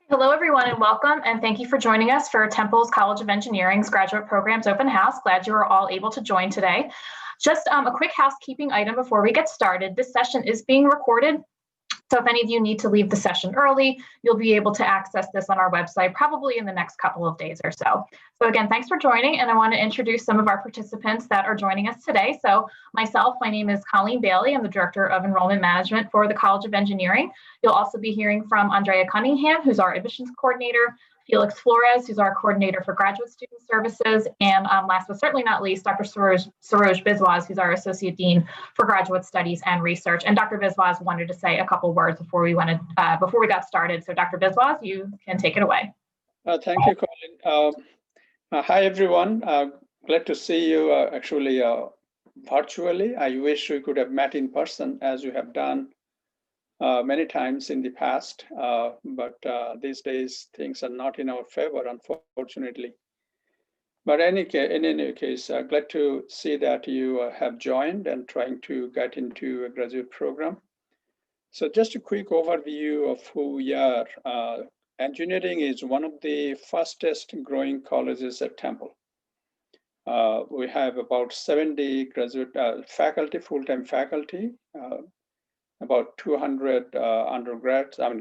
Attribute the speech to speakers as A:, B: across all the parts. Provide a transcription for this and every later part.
A: Hello, everyone, and welcome, and thank you for joining us for Temple's College of Engineering's Graduate Programs Open House. Glad you are all able to join today. Just a quick housekeeping item before we get started. This session is being recorded, so if any of you need to leave the session early, you'll be able to access this on our website probably in the next couple of days or so. So again, thanks for joining, and I want to introduce some of our participants that are joining us today. So myself, my name is Colleen Bailey. I'm the Director of Enrollment Management for the College of Engineering. You'll also be hearing from Andrea Cunningham, who's our admissions coordinator, Felix Flores, who's our coordinator for graduate student services, and last but certainly not least, Dr. Saroj Biswas, who's our associate dean for graduate studies and research. And Dr. Biswas wanted to say a couple words before we got started. So Dr. Biswas, you can take it away.
B: Thank you, Colin. Hi, everyone. Glad to see you actually virtually. I wish we could have met in person as you have done many times in the past, but these days things are not in our favor, unfortunately. But in any case, glad to see that you have joined and trying to get into a graduate program. So just a quick overview of who we are. Engineering is one of the fastest growing colleges at Temple. We have about 70 graduate faculty, full-time faculty, about 200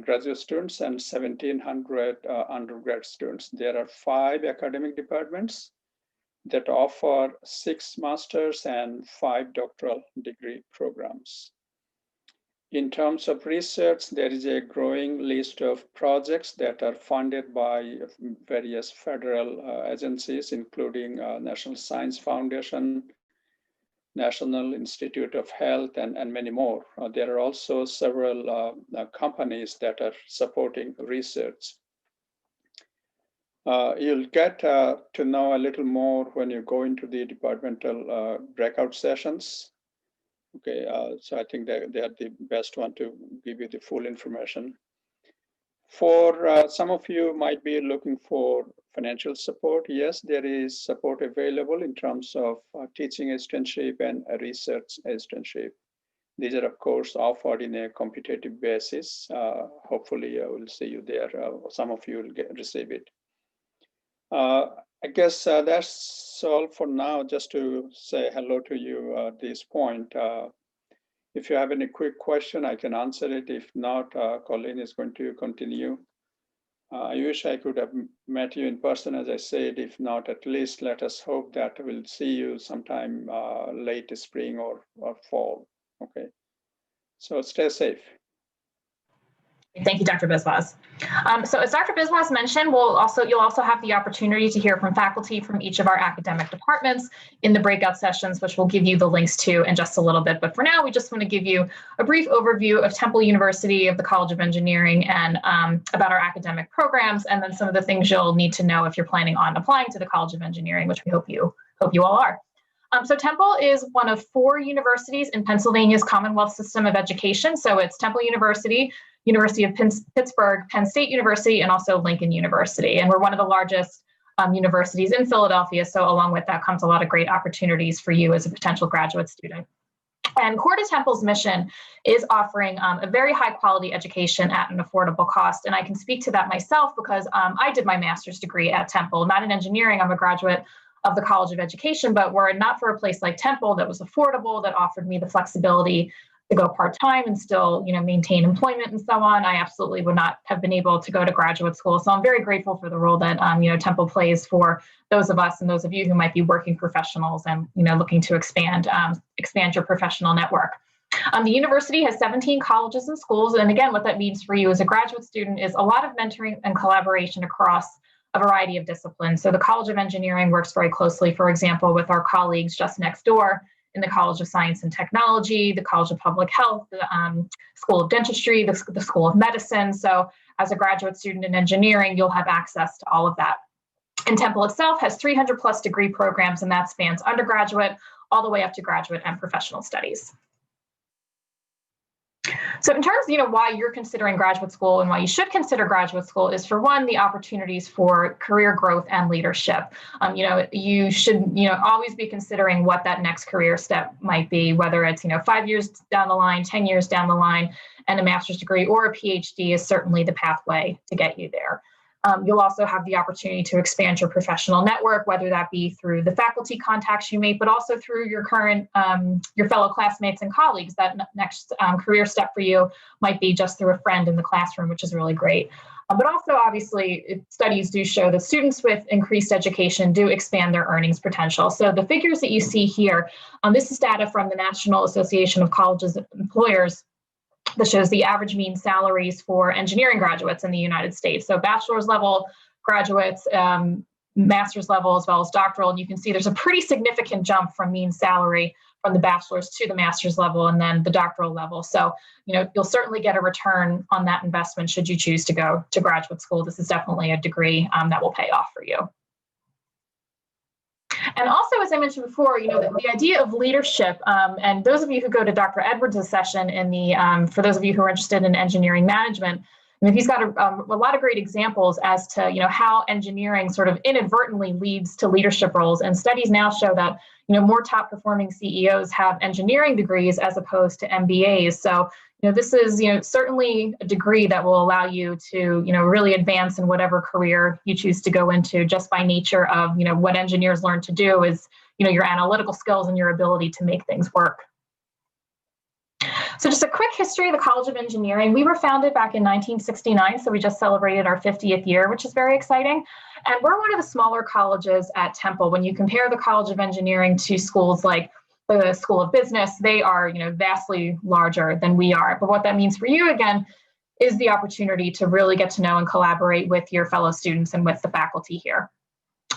B: graduate students and 1,700 undergrad students. There are 5 academic departments that offer 6 master's and 5 doctoral degree programs. In terms of research, there is a growing list of projects that are funded by various federal agencies, including National Science Foundation, National Institute of Health, and many more. There are also several companies that are supporting research. You'll get to know a little more when you go into the departmental breakout sessions. Okay, so I think they are the best one to give you the full information. For some of you might be looking for financial support. Yes, there is support available in terms of teaching assistantship and a research assistantship. These are, of course, offered in a competitive basis. Hopefully, I will see you there. Some of you will receive it. I guess that's all for now, just to say hello to you at this point. If you have any quick question, I can answer it. If not, Colleen is going to continue. I wish I could have met you in person, as I said. If not, at least let us hope that we'll see you sometime late spring or fall. Okay, so stay safe.
A: Thank you, Dr. Biswas. So as Dr. Biswas mentioned, you'll also have the opportunity to hear from faculty from each of our academic departments in the breakout sessions, which we'll give you the links to in just a little bit. But for now, we just want to give you a brief overview of Temple University, of the College of Engineering, and about our academic programs, and then some of the things you'll need to know if you're planning on applying to the College of Engineering, which we hope you all are. So Temple is one of 4 universities in Pennsylvania's Commonwealth system of education. So it's Temple University, University of Pittsburgh, Penn State University, and also Lincoln University. And we're one of the largest universities in Philadelphia. So along with that comes a lot of great opportunities for you as a potential graduate student. And core to Temple's mission is offering a very high quality education at an affordable cost. And I can speak to that myself because I did my master's degree at Temple, not in engineering. I'm a graduate of the College of Education, but were it not for a place like Temple that was affordable, that offered me the flexibility to go part-time and still, maintain employment and so on, I absolutely would not have been able to go to graduate school. So I'm very grateful for the role that, Temple plays for those of us and those of you who might be working professionals and, looking to expand your professional network. The university has 17 colleges and schools. And again, what that means for you as a graduate student is a lot of mentoring and collaboration across a variety of disciplines. So the College of Engineering works very closely, for example, with our colleagues just next door in the College of Science and Technology, the College of Public Health, the School of Dentistry, the School of Medicine. So as a graduate student in engineering, you'll have access to all of that. And Temple itself has 300 plus degree programs, and that spans undergraduate all the way up to graduate and professional studies. So in terms of, why you're considering graduate school and why you should consider graduate school is, for one, the opportunities for career growth and leadership. You should, always be considering what that next career step might be, whether it's, 5 years down the line, 10 years down the line, and a master's degree or a PhD is certainly the pathway to get you there. You'll also have the opportunity to expand your professional network, whether that be through the faculty contacts you make, but also through your current, your fellow classmates and colleagues. That next career step for you might be just through a friend in the classroom, which is really great. But also, obviously, studies do show that students with increased education do expand their earnings potential. So the figures that you see here, this is data from the National Association of Colleges and Employers that shows the average mean salaries for engineering graduates in the United States. So bachelor's level graduates, master's level, as well as doctoral. And you can see there's a pretty significant jump from mean salary from the bachelor's to the master's level and then the doctoral level. So, you'll certainly get a return on that investment should you choose to go to graduate school. This is definitely a degree that will pay off for you. And also, as I mentioned before, the idea of leadership, and those of you who go to Dr. Edwards' session for those of you who are interested in engineering management, he's got a lot of great examples as to, how engineering sort of inadvertently leads to leadership roles. And studies now show that, more top performing CEOs have engineering degrees as opposed to MBAs. So, this is, certainly a degree that will allow you to, really advance in whatever career you choose to go into, just by nature of, what engineers learn to do is, your analytical skills and your ability to make things work. So just a quick history of the College of Engineering. We were founded back in 1969, so we just celebrated our 50th year, which is very exciting. And we're one of the smaller colleges at Temple. When you compare the College of Engineering to schools like the School of Business, they are, vastly larger than we are. But what that means for you, again, is the opportunity to really get to know and collaborate with your fellow students and with the faculty here.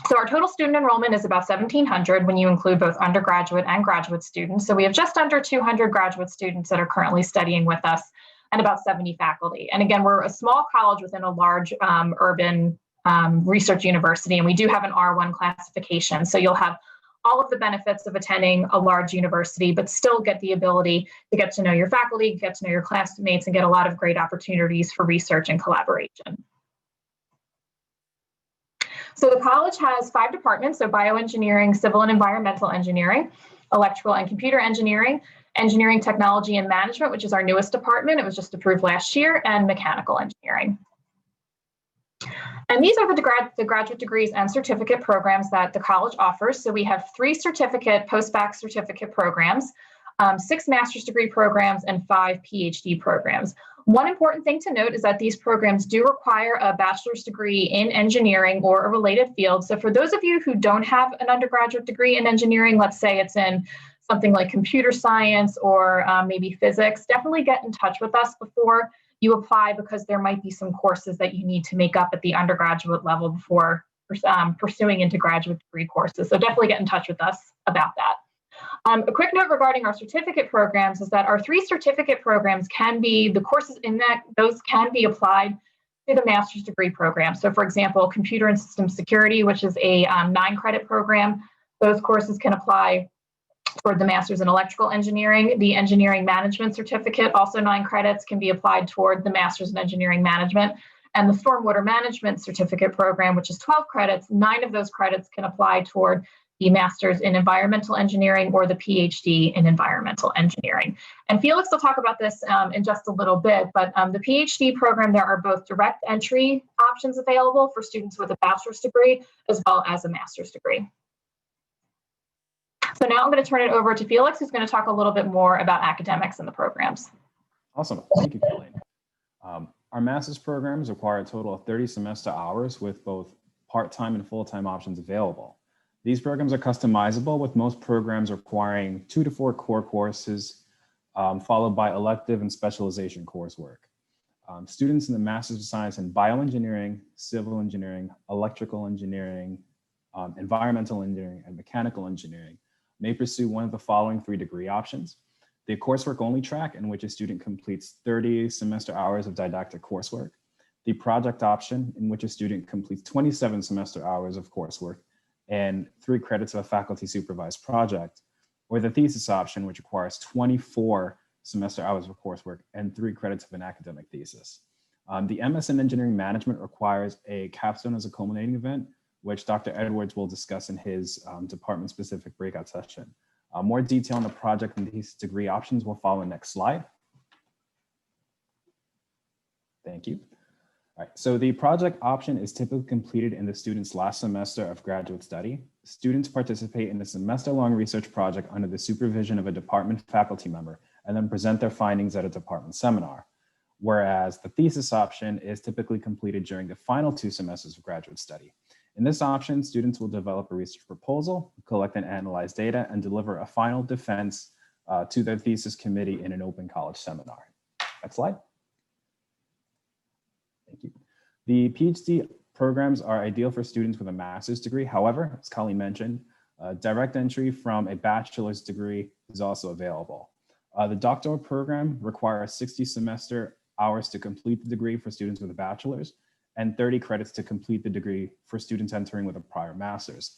A: So our total student enrollment is about 1,700 when you include both undergraduate and graduate students. So we have just under 200 graduate students that are currently studying with us and about 70 faculty. And again, we're a small college within a large urban research university, and we do have an R1 classification. So you'll have all of the benefits of attending a large university, but still get the ability to get to know your faculty, get to know your classmates, and get a lot of great opportunities for research and collaboration. So the college has 5 departments, so bioengineering, civil and environmental engineering, electrical and computer engineering, engineering technology and management, which is our newest department. It was just approved last year, and mechanical engineering. And these are the graduate degrees and certificate programs that the college offers. So we have 3 certificate, post-bac certificate programs, 6 master's degree programs, and 5 PhD programs. One important thing to note is that these programs do require a bachelor's degree in engineering or a related field. So for those of you who don't have an undergraduate degree in engineering, let's say it's in something like computer science or maybe physics, definitely get in touch with us before you apply, because there might be some courses that you need to make up at the undergraduate level before pursuing into graduate degree courses. So definitely get in touch with us about that. A quick note regarding our certificate programs is that our 3 certificate programs the courses in that, those can be applied to the master's degree program. So for example, computer and systems security, which is a 9-credit program, those courses can apply toward the master's in electrical engineering. The engineering management certificate, also 9 credits, can be applied toward the master's in engineering management. And the stormwater management certificate program, which is 12 credits, 9 of those credits can apply toward the master's in environmental engineering or the PhD in environmental engineering. And Felix will talk about this in just a little bit, but the PhD program, there are both direct entry options available for students with a bachelor's degree as well as a master's degree. So now I'm going to turn it over to Felix, who's going to talk a little bit more about academics and the programs.
C: Awesome. Thank you, Colleen. Our master's programs require a total of 30 semester hours with both part-time and full-time options available. These programs are customizable, with most programs requiring 2 to 4 core courses, followed by elective and specialization coursework. Students in the Master's of Science in Bioengineering, Civil Engineering, Electrical Engineering, Environmental Engineering, and Mechanical Engineering may pursue one of the following 3 degree options: the coursework-only track, in which a student completes 30 semester hours of didactic coursework; the project option, in which a student completes 27 semester hours of coursework and 3 credits of a faculty supervised project; or the thesis option, which requires 24 semester hours of coursework, and 3 credits of an academic thesis. The MS in Engineering Management requires a capstone as a culminating event, which Dr. Edwards will discuss in his department-specific breakout session. More detail on the project and thesis degree options will follow in the next slide. Thank you. All right, so the project option is typically completed in the student's last semester of graduate study. Students participate in a semester-long research project under the supervision of a department faculty member and then present their findings at a department seminar. Whereas the thesis option is typically completed during the final 2 semesters of graduate study. In this option, students will develop a research proposal, collect and analyze data, and deliver a final defense to their thesis committee in an open college seminar. Next slide. Thank you. The PhD programs are ideal for students with a master's degree. However, as Colleen mentioned, direct entry from a bachelor's degree is also available. The doctoral program requires 60 semester hours to complete the degree for students with a bachelor's and 30 credits to complete the degree for students entering with a prior master's.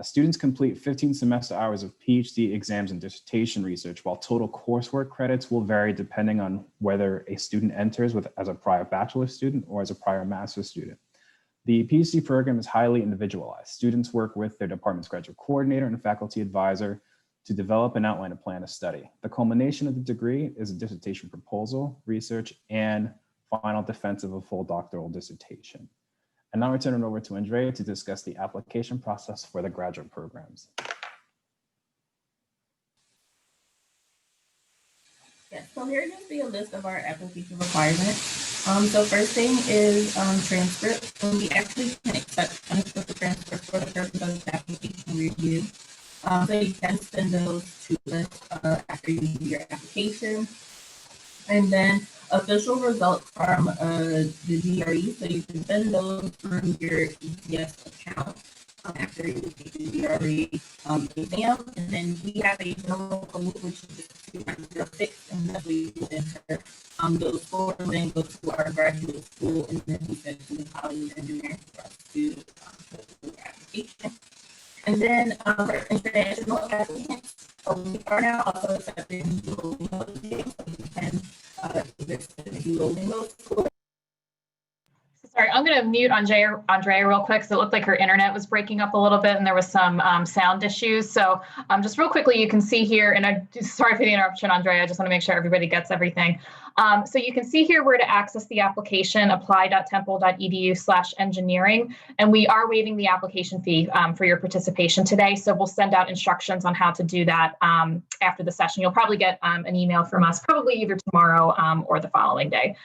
C: Students complete 15 semester hours of PhD exams and dissertation research, while total coursework credits will vary depending on whether a student enters as a prior bachelor's student or as a prior master's student. The PhD program is highly individualized. Students work with their department's graduate coordinator and faculty advisor to develop and outline a plan of study. The culmination of the degree is a dissertation proposal, research, and final defense of a full doctoral dissertation. And now I turn it over to Andrea to discuss the application process for the graduate programs.
D: Yes, so here's going to be a list of our application requirements. So first thing is transcripts. And we actually can accept unexpected transcripts for the purpose of the application review. So you can send those to us after you do your application. And then official results from the GRE. So you can send those through your ECS account after you take the GRE exam. And then we have a general code, which is 2106, and then we will enter those scores and then go to our graduate school and then we send to the College of Engineering for us to put through the application. And then for international applicants, we are now also accepting Duolingo degrees, so you can either send a Duolingo score.
A: Sorry, I'm going to mute Andrea real quick because it looked like her internet was breaking up a little bit and there was some sound issues. So just real quickly, you can see here, and sorry for the interruption, Andrea, I just want to make sure everybody gets everything. So you can see here where to access the application, apply.temple.edu/engineering. And we are waiving the application fee for your participation today. So we'll send out instructions on how to do that after the session. You'll probably get an email from us, probably either tomorrow or the following day.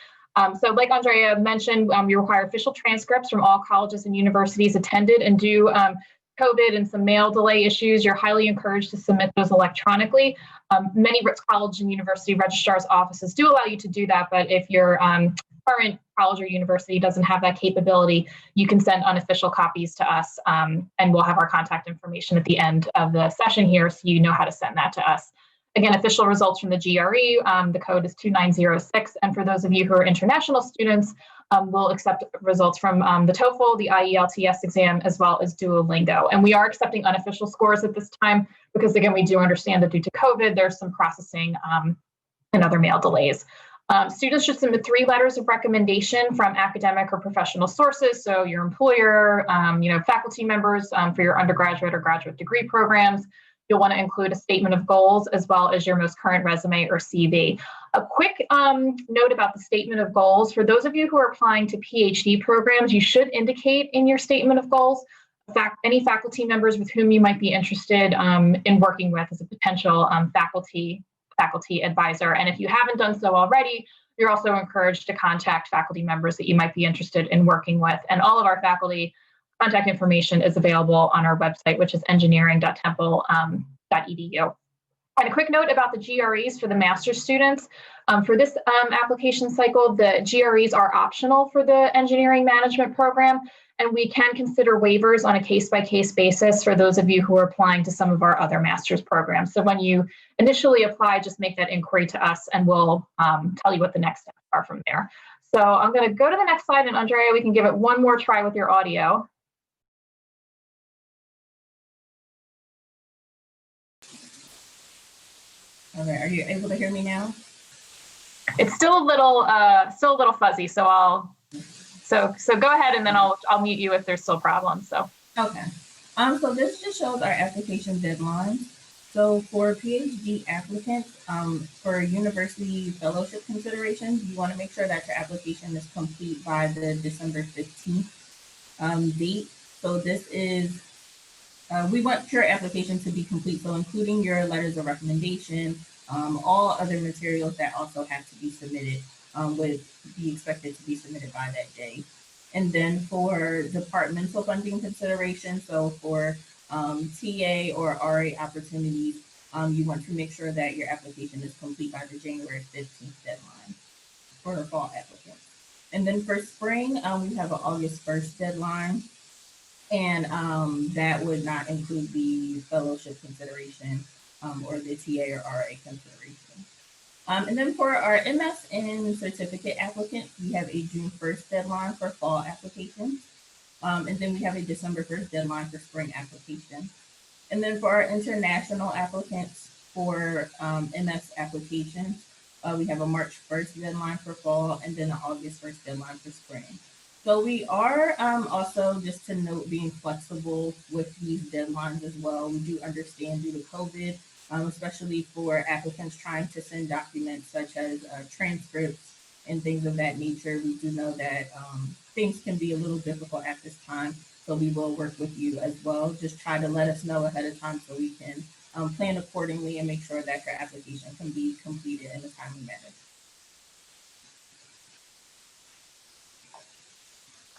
A: So like Andrea mentioned, we require official transcripts from all colleges and universities attended, and due COVID and some mail delay issues, you're highly encouraged to submit those electronically. Many college and university registrar's offices do allow you to do that, but if your current college or university doesn't have that capability, you can send unofficial copies to us, and we'll have our contact information at the end of the session here so you know how to send that to us. Again, official results from the GRE, the code is 2906. And for those of you who are international students, we'll accept results from the TOEFL, the IELTS exam, as well as Duolingo. And we are accepting unofficial scores at this time because, again, we do understand that due to COVID, there's some processing and other mail delays. Students should submit 3 letters of recommendation from academic or professional sources. So your employer, faculty members for your undergraduate or graduate degree programs. You'll want to include a statement of goals as well as your most current resume or CV. A quick note about the statement of goals. For those of you who are applying to PhD programs, you should indicate in your statement of goals any faculty members with whom you might be interested in working with as a potential faculty advisor. And if you haven't done so already, you're also encouraged to contact faculty members that you might be interested in working with. And all of our faculty contact information is available on our website, which is engineering.temple.edu. And a quick note about the GREs for the master's students. For this application cycle, the GREs are optional for the engineering management program, and we can consider waivers on a case-by-case basis for those of you who are applying to some of our other master's programs. So when you initially apply, just make that inquiry to us and we'll tell you what the next steps are from there. So I'm going to go to the next slide, and Andrea, we can give it one more try with your audio.
D: Okay, are you able to hear me now?
A: It's still a little fuzzy. So so go ahead, and then I'll mute you if there's still problems. So.
D: Okay. So this just shows our application deadline. So for PhD applicants, for university fellowship considerations, you want to make sure that your application is complete by the December 15th date. So this is, we want your application to be complete. So including your letters of recommendation, all other materials that also have to be submitted would be expected to be submitted by that day. And then for departmental funding consideration, so for TA or RA opportunities, you want to make sure that your application is complete by the January 15th deadline for fall applicants. And then for spring, we have an August 1st deadline, and that would not include the fellowship consideration or the TA or RA consideration. And then for our MS and certificate applicants, we have a June 1st deadline for fall applications. And then we have a December 1st deadline for spring application. And then for our international applicants for MS applications, we have a March 1st deadline for fall, and then an August 1st deadline for spring. So we are also, just to note, being flexible with these deadlines as well. We do understand due to COVID, especially for applicants trying to send documents such as transcripts and things of that nature. We do know that things can be a little difficult at this time, so we will work with you as well. Just try to let us know ahead of time so we can plan accordingly and make sure that your application can be completed in a timely manner.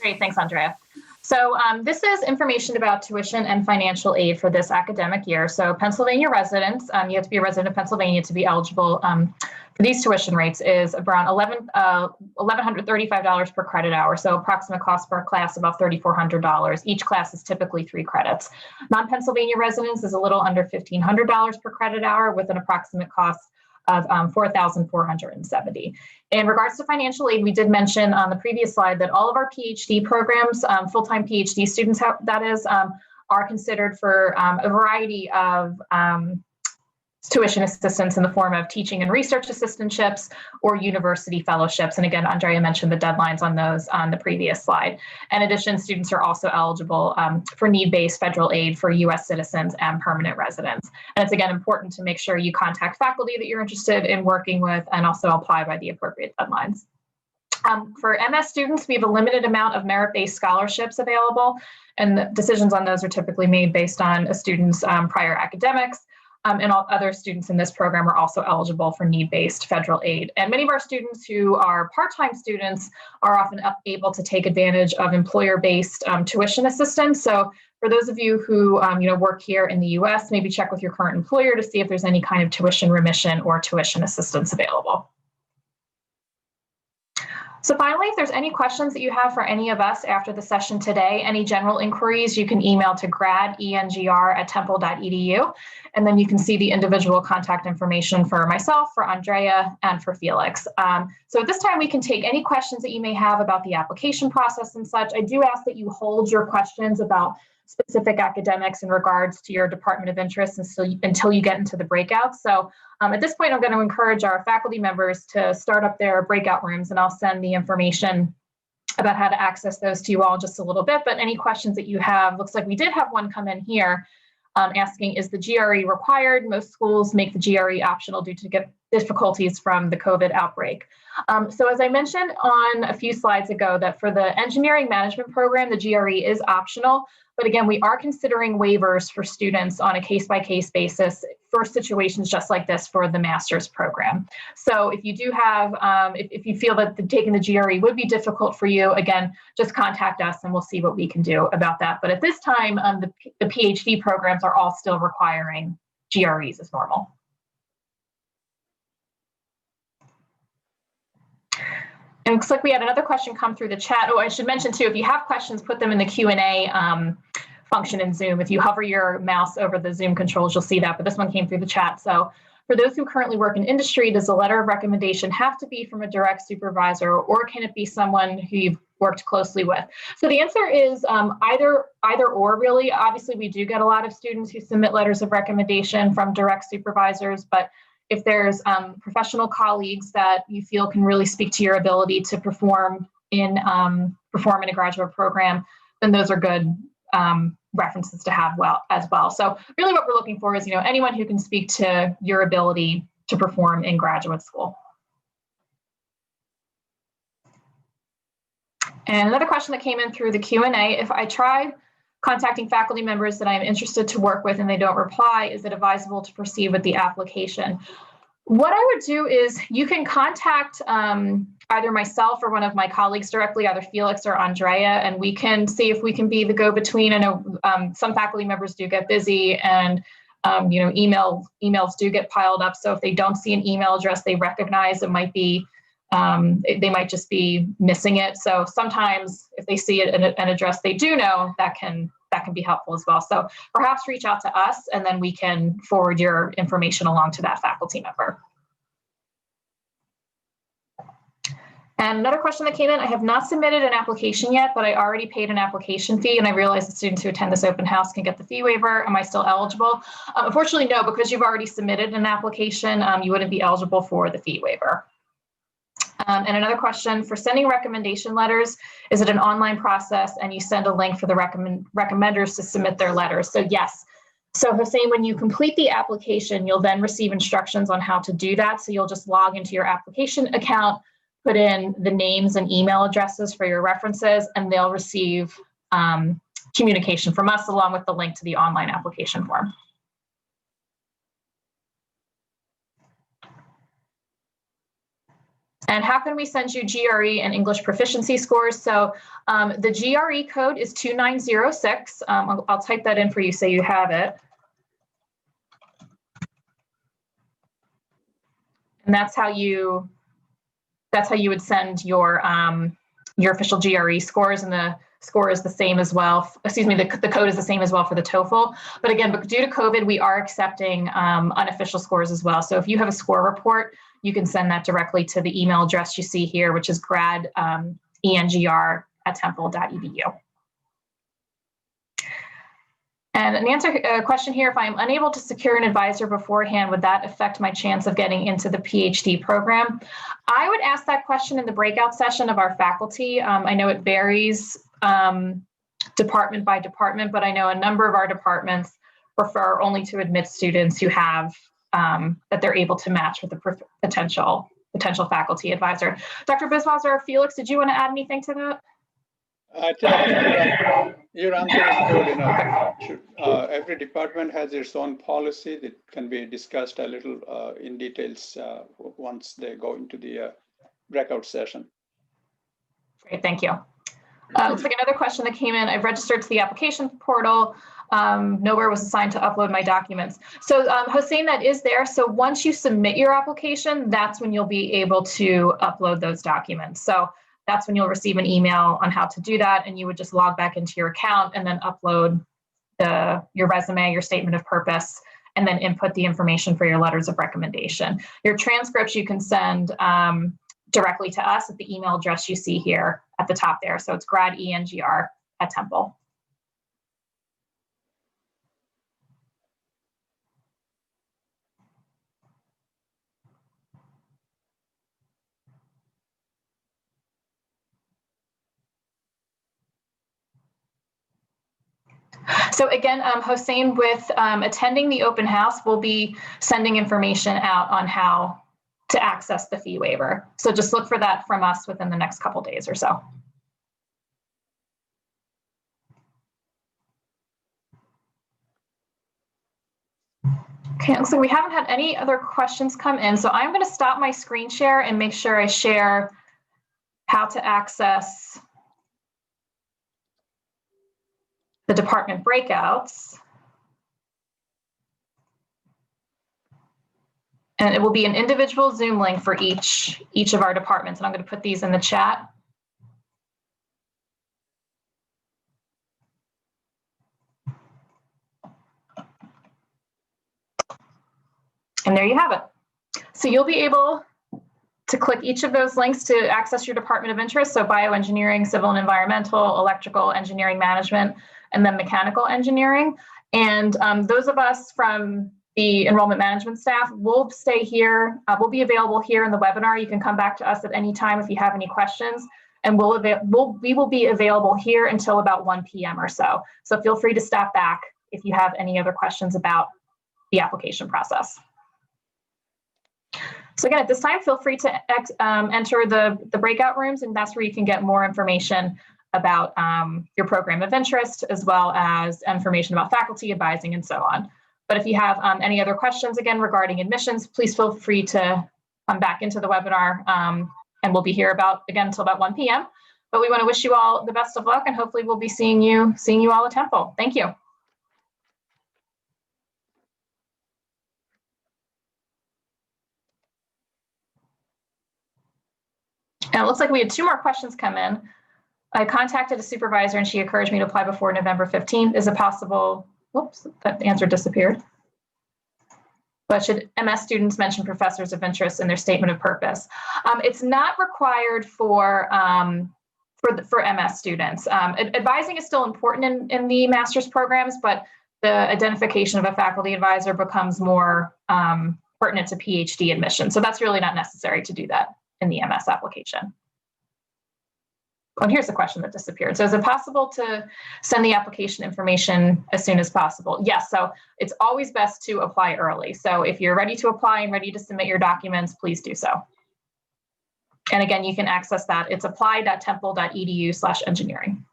A: Great, thanks, Andrea. So this is information about tuition and financial aid for this academic year. So Pennsylvania residents, you have to be a resident of Pennsylvania to be eligible for these tuition rates is around $1,135 per credit hour. So approximate cost per class about $3,400. Each class is typically 3 credits. Non-Pennsylvania residents is a little under $1,500 per credit hour with an approximate cost of $4,470. In regards to financial aid, we did mention on the previous slide that all of our PhD programs, full-time PhD students, that is, are considered for a variety of tuition assistance in the form of teaching and research assistantships or university fellowships. And again, Andrea mentioned the deadlines on those on the previous slide. In addition, students are also eligible for need-based federal aid for US citizens and permanent residents. And it's again important to make sure you contact faculty that you're interested in working with and also apply by the appropriate deadlines. For MS students, we have a limited amount of merit-based scholarships available, and the decisions on those are typically made based on a student's prior academics. And all other students in this program are also eligible for need-based federal aid. And many of our students who are part-time students are often able to take advantage of employer-based tuition assistance. So for those of you who work here in the US, maybe check with your current employer to see if there's any kind of tuition remission or tuition assistance available. So finally, if there's any questions that you have for any of us after the session today, any general inquiries, you can email to grad@temple.edu, and then you can see the individual contact information for myself, for Andrea, and for Felix. So at this time, we can take any questions that you may have about the application process and such. I do ask that you hold your questions about specific academics in regards to your department of interest until you get into the breakouts. So at this point, I'm going to encourage our faculty members to start up their breakout rooms, and I'll send the information about how to access those to you all in just a little bit. But any questions that you have, looks like we did have one come in here asking, is the GRE required? Most schools make the GRE optional due to difficulties from the COVID outbreak. So as I mentioned on a few slides ago, that for the engineering management program, the GRE is optional. But again, we are considering waivers for students on a case-by-case basis for situations just like this for the master's program. So if you do have, if you feel that taking the GRE would be difficult for you, again, just contact us and we'll see what we can do about that. But at this time, the PhD programs are all still requiring GREs as normal. And it looks like we had another question come through the chat. Oh, I should mention too, if you have questions, put them in the Q&A function in Zoom. If you hover your mouse over the Zoom controls, you'll see that, but this one came through the chat. So for those who currently work in industry, does a letter of recommendation have to be from a direct supervisor, or can it be someone who you've worked closely with? So the answer is either or, really. Obviously, we do get a lot of students who submit letters of recommendation from direct supervisors, but if there's professional colleagues that you feel can really speak to your ability to perform in a graduate program, then those are good references to have as well. So really what we're looking for is, anyone who can speak to your ability to perform in graduate school. And another question that came in through the Q&A, if I try contacting faculty members that I'm interested to work with and they don't reply, is it advisable to proceed with the application? What I would do is you can contact either myself or one of my colleagues directly, either Felix or Andrea, and we can see if we can be the go-between. I know some faculty members do get busy, and emails do get piled up. So if they don't see an email address they recognize, it might be they might just be missing it. So sometimes if they see an address they do know, that can be helpful as well. So perhaps reach out to us and then we can forward your information along to that faculty member. And another question that came in, I have not submitted an application yet, but I already paid an application fee, and I realize the students who attend this open house can get the fee waiver. Am I still eligible? Unfortunately, no, because you've already submitted an application, you wouldn't be eligible for the fee waiver. And another question, for sending recommendation letters, is it an online process and you send a link for the recommenders to submit their letters? So yes. So Hossein, when you complete the application, you'll then receive instructions on how to do that. So you'll just log into your application account, put in the names and email addresses for your references, and they'll receive communication from us along with the link to the online application form. And how can we send you GRE and English proficiency scores? So the GRE code is 2906. I'll type that in for you so you have it. And that's how you would send your official GRE scores, and the score is the same as well. Excuse me, the code is the same as well for the TOEFL. But again, due to COVID, we are accepting unofficial scores as well. So if you have a score report, you can send that directly to the email address you see here, which is grad.engr@temple.edu. And an answer question here, if I am unable to secure an advisor beforehand, would that affect my chance of getting into the PhD program? I would ask that question in the breakout session of our faculty. I know it varies department by department, but I know a number of our departments prefer only to admit students who have that they're able to match with a potential faculty advisor. Dr. Biswas or Felix, did you want to add anything to that?
B: I think your answer is good enough. Every department has its own policy that can be discussed a little in details once they go into the breakout session.
A: Great, thank you. Looks like another question that came in. I've registered to the application portal. Nowhere was assigned to upload my documents. So Hossein, that is there. So once you submit your application, that's when you'll be able to upload those documents. So that's when you'll receive an email on how to do that, and you would just log back into your account and then upload your resume, your statement of purpose, and then input the information for your letters of recommendation. Your transcripts you can send directly to us at the email address you see here at the top there. So it's grad.engr@temple. So again, Hossein, with attending the open house, we'll be sending information out on how to access the fee waiver. So just look for that from us within the next couple days or so. Okay, it looks like we haven't had any other questions come in. So I'm going to stop my screen share and make sure I share how to access the department breakouts. And it will be an individual Zoom link for each of our departments. And I'm going to put these in the chat. And there you have it. So you'll be able to click each of those links to access your department of interest. So bioengineering, civil and environmental, electrical, engineering management, and then mechanical engineering. And those of us from the enrollment management staff, will stay here. We'll be available here in the webinar. You can come back to us at any time if you have any questions, and we will be available here until about 1 p.m. or so. So feel free to stop back if you have any other questions about the application process. So again, at this time, feel free to enter the breakout rooms, and that's where you can get more information about your program of interest, as well as information about faculty advising and so on. But if you have any other questions, again, regarding admissions, please feel free to come back into the webinar, and we'll be here again until about 1 p.m. But we want to wish you all the best of luck, and hopefully we'll be seeing you all at Temple. Thank you. And it looks like we had 2 more questions come in. I contacted a supervisor and she encouraged me to apply before November 15th. Is it possible? Whoops, that answer disappeared. But should MS students mention professors of interest in their statement of purpose? It's not required for MS students. Advising is still important in the master's programs, but the identification of a faculty advisor becomes more pertinent to PhD admission. So that's really not necessary to do that in the MS application. Oh, and here's the question that disappeared. So is it possible to send the application information as soon as possible? Yes, so it's always best to apply early. So if you're ready to apply and ready to submit your documents, please do so. And again, you can access that. It's apply.temple.edu/engineering.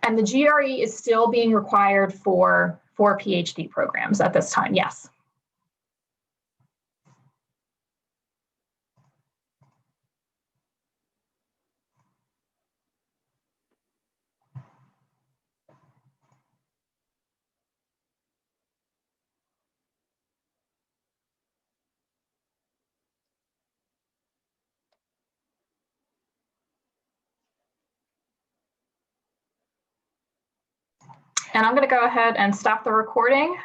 A: And the GRE is still being required for PhD programs at this time, yes. And I'm going to go ahead and stop the recording.